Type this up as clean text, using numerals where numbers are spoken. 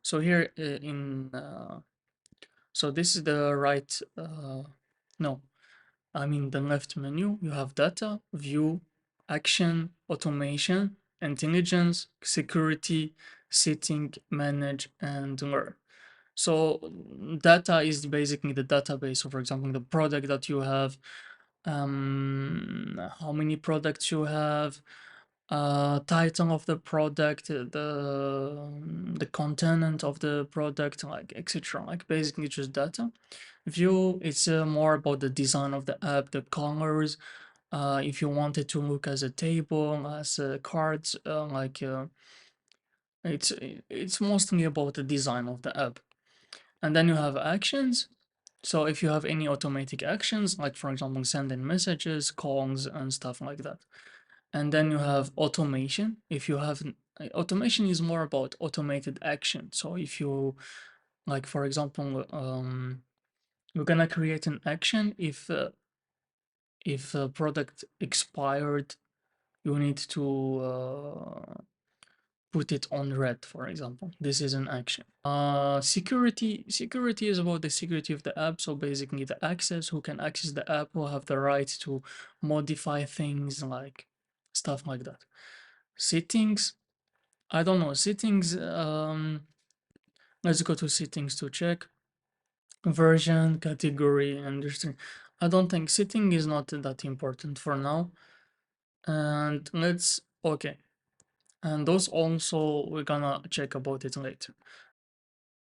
So here so this is the right, no, I mean the left menu. You have data, view, action, automation, intelligence, security, setting, manage, and learn. So data is basically the database. So for example, the product that you have, how many products you have, title of the product, the content of the product, like etc. Like basically just data. View, it's more about the design of the app, the colors. If you want it to look as a table, as cards, it's mostly about the design of the app. And then you have actions. So if you have any automatic actions, like for example, sending messages, calls, and stuff like that. And then you have automation. If you have automation is more about automated action. So if you, like for example, you're gonna create an action if a product expired, you need to put it on red, for example. This is an action. Security is about the security of the app. So basically the access, who can access the app, will have the right to modify things, like stuff like that. Settings, I don't know, settings, let's go to settings to check. Version, category, industry. I don't think setting is not that important for now. And let's, okay. And those also, we're gonna check about it later.